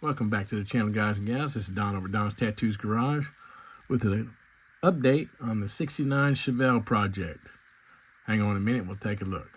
Welcome back to the channel, guys and gals. This is Don over Don's Tattoos Garage with an update on the 69 Chevelle project. Hang on a minute, we'll take a look.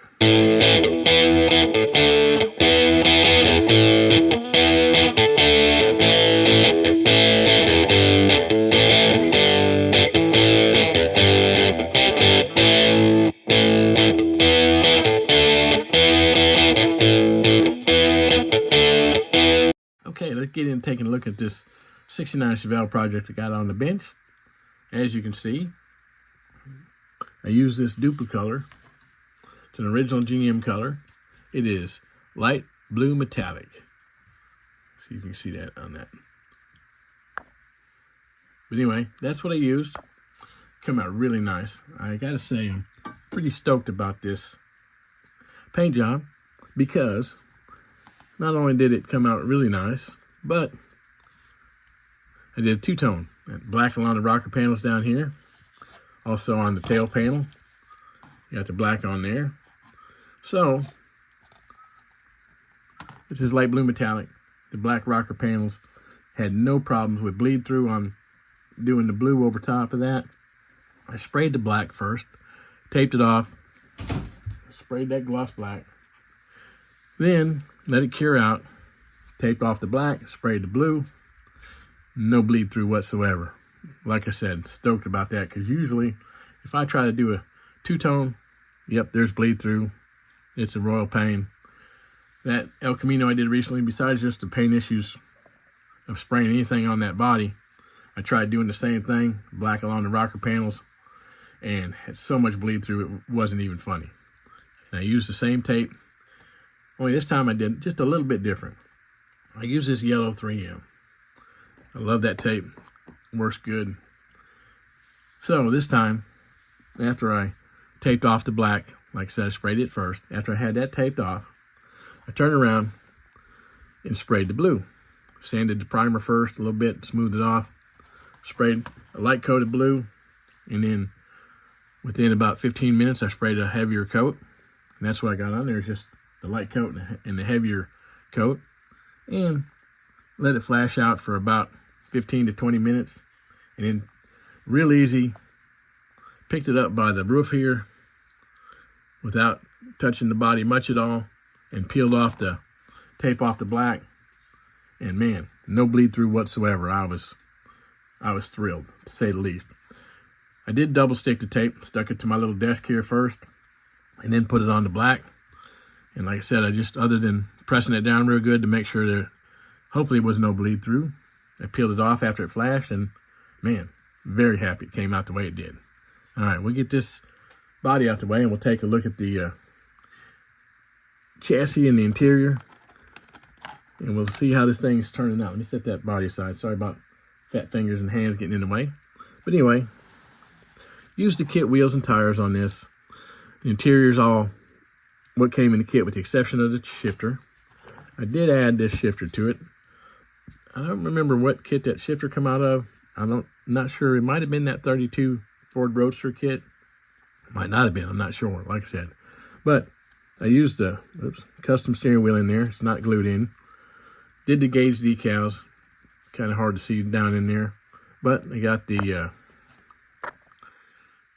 Okay, let's get in taking a look at this 69 Chevelle project I got on the bench. As you can see, I use this duplicolor. It's an original GM color. It is light blue metallic. See if you can see that on that. But anyway, that's what I used. Come out really nice. I gotta say, I'm pretty stoked about this paint job because not only did it come out really nice, but I did a two-tone. Black along the rocker panels down here. Also on the tail panel. You got the black on there. So, this is light blue metallic. The black rocker panels had no problems with bleed through on doing the blue over top of that. I sprayed the black first, taped it off, sprayed that gloss black. Then let it cure out, taped off the black, sprayed the blue, no bleed through whatsoever. Like I said, stoked about that because usually if I try to do a two-tone, yep, there's bleed through. It's a royal pain. That El Camino I did recently, besides just the pain issues of spraying anything on that body, I tried doing the same thing, black along the rocker panels, and had so much bleed through it wasn't even funny. And I used the same tape. Only this time I did just a little bit different. I use this yellow 3M. I love that tape. Works good. So this time, after I taped off the black, like I said, I sprayed it first. After I had that taped off, I turned around and sprayed the blue. Sanded the primer first a little bit, smoothed it off. Sprayed a light coat of blue, and then within about 15 minutes, I sprayed a heavier coat. And that's what I got on there, is just the light coat and the heavier coat, and let it flash out for about 15 to 20 minutes, and then real easy, picked it up by the roof here without touching the body much at all, and peeled off the tape off the black, and man, no bleed through whatsoever. I was thrilled, to say the least. I did double stick the tape, stuck it to my little desk here first, and then put it on the black. And like I said, I just, other than pressing it down real good to make sure that hopefully it was no bleed through, I peeled it off after it flashed, and man, very happy it came out the way it did. All right, we'll get this body out the way and we'll take a look at the chassis and the interior, and we'll see how this thing's turning out. Let me set that body aside. Sorry about fat fingers and hands getting in the way. But anyway, used the kit wheels and tires on this. The interior's all what came in the kit with the exception of the shifter. I did add this shifter to it. I don't remember what kit that shifter come out of. Not sure. It might have been that 32 Ford Roadster kit. Might not have been. I'm not sure, like I said. But I used the custom steering wheel in there. It's not glued in. Did the gauge decals. Kind of hard to see down in there. But I got the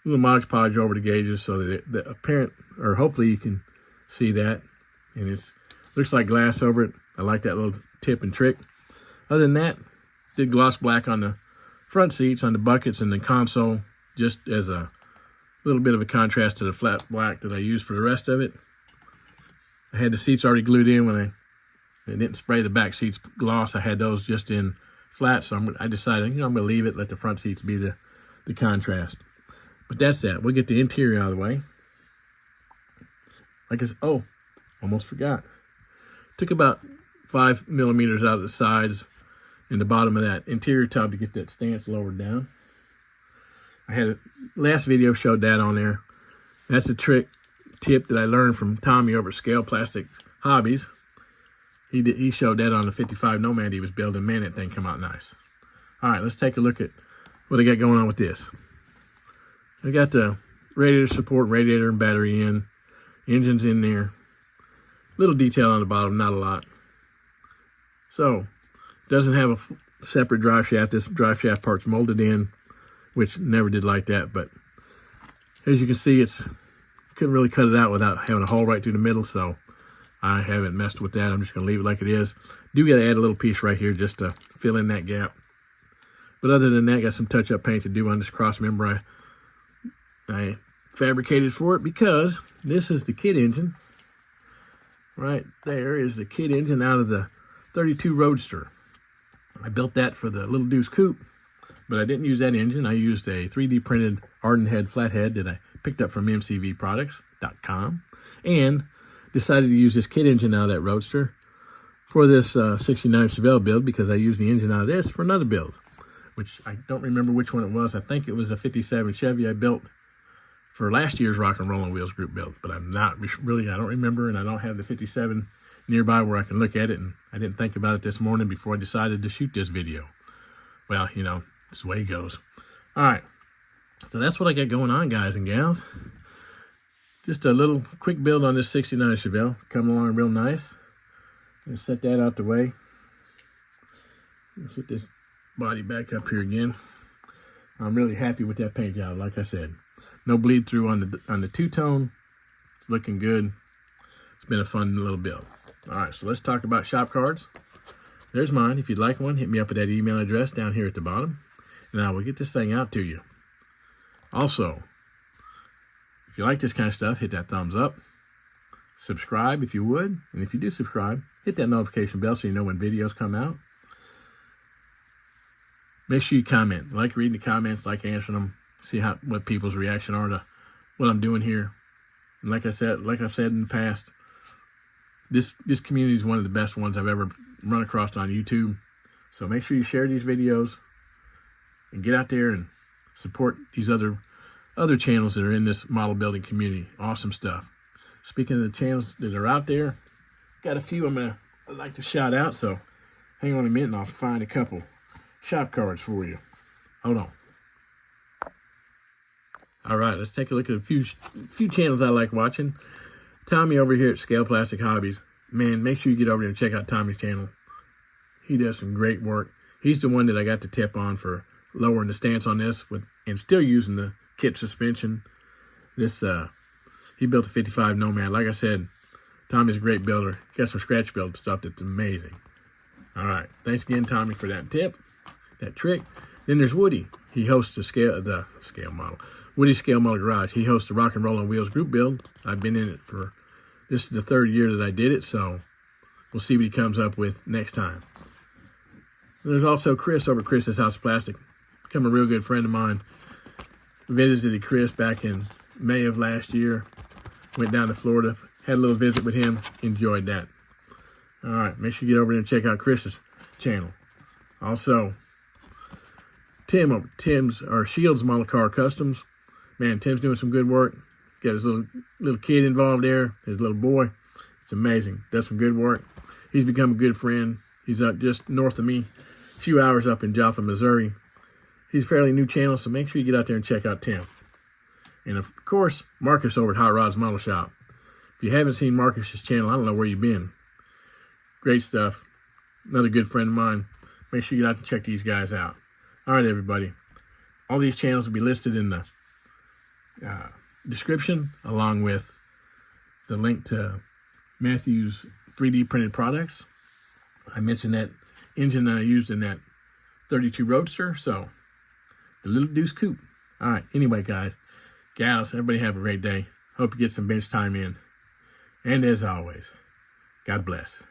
little Mod Podge over the gauges so that the apparent, or hopefully you can see that, and it looks like glass over it. I like that little tip and trick. Other than that, did gloss black on the front seats, on the buckets, and the console, just as a little bit of a contrast to the flat black that I used for the rest of it. I had the seats already glued in when I didn't spray the back seats gloss. I had those just in flat, so I decided, I'm going to leave it, let the front seats be the contrast. But that's that. We'll get the interior out of the way. Like I said, oh, almost forgot. Took about 5 millimeters out of the sides and the bottom of that interior tub to get that stance lowered down. I had a last video showed that on there. That's a tip that I learned from Tommy over at Scale Plastic Hobbies. He showed that on the 55 Nomad he was building. Man, that thing come out nice. All right, let's take a look at what I got going on with this. I got the radiator support, radiator and battery in. Engine's in there. Little detail on the bottom, not a lot. So, Doesn't have a separate drive shaft. This drive shaft part's molded in, which never did like that. But as you can see, couldn't really cut it out without having a hole right through the middle. So I haven't messed with that. I'm just going to leave it like it is. Do got to add a little piece right here just to fill in that gap. But other than that, got some touch-up paint to do on this cross member I fabricated for it, because this is the kit engine. Right there is the kit engine out of the 32 Roadster. I built that for the Little Deuce Coupe, but I didn't use that engine. I used a 3D printed Arden head flathead that I picked up from mcvproducts.com, and decided to use this kit engine out of that Roadster for this 69 Chevelle build, because I used the engine out of this for another build, which I don't remember which one it was. I think it was a 57 Chevy I built for last year's Rock and Rollin' Wheels group build, but I'm not really, I don't remember, and I don't have the 57 nearby where I can look at it, and I didn't think about it this morning before I decided to shoot this video. Well, you know, it's the way it goes. All right, so that's what I got going on, guys and gals. Just a little quick build on this 69 Chevelle, coming along real nice. I'm gonna set that out the way. Set this body back up here again. I'm really happy with that paint job, like I said. No bleed through on the two-tone. It's looking good. It's been a fun little build. All right, so let's talk about shop cards. There's mine. If you'd like one, hit me up at that email address down here at the bottom, and I will get this thing out to you. Also, if you like this kind of stuff, hit that thumbs up. Subscribe if you would, and if you do subscribe, hit that notification bell so you know when videos come out. Make sure you comment. I like reading the comments, like answering them. See what people's reaction are to what I'm doing here. And like I've said in the past, this community is one of the best ones I've ever run across on YouTube. So make sure you share these videos and get out there and support these other channels that are in this model building community. Awesome stuff. Speaking of the channels that are out there, got a few I'd like to shout out. So hang on a minute and I'll find a couple shop cards for you. Hold on. All right, let's take a look at a few channels I like watching. Tommy over here at Scale Plastic Hobbies. Man, make sure you get over there and check out Tommy's channel. He does some great work. He's the one that I got the tip on for lowering the stance on this and still using the kit suspension. This he built a 55 Nomad. Like I said, Tommy's a great builder. Got some scratch build stuff that's amazing. All right, thanks again, Tommy, for that tip, that trick. Then there's Woody. He hosts the scale model. Woody's Scale Model Garage. He hosts the Rock and Rollin' Wheels group build. I've been in it this is the 3rd year that I did it, so we'll see what he comes up with next time. And there's also Chris over at Chris's House of Plastic. Become a real good friend of mine. Visited Chris back in May of last year. Went down to Florida, had a little visit with him, enjoyed that. All right, make sure you get over there and check out Chris's channel. Also, Tim over Tim's or Shields Model Car Customs. Man, Tim's doing some good work. Got his little kid involved there, his little boy. It's amazing. Does some good work. He's become a good friend. He's up just north of me, a few hours up in Joplin, Missouri. He's a fairly new channel, so make sure you get out there and check out Tim. And of course, Marcus over at Hot Rods Model Shop. If you haven't seen Marcus's channel, I don't know where you've been. Great stuff. Another good friend of mine. Make sure you get out and check these guys out. All right, everybody. All these channels will be listed in the description, along with the link to Matthew's 3D printed products. I mentioned that engine that I used in that 32 Roadster, so the Little Deuce Coupe. All right, anyway, guys, gals, everybody have a great day. Hope you get some bench time in. And as always, God bless.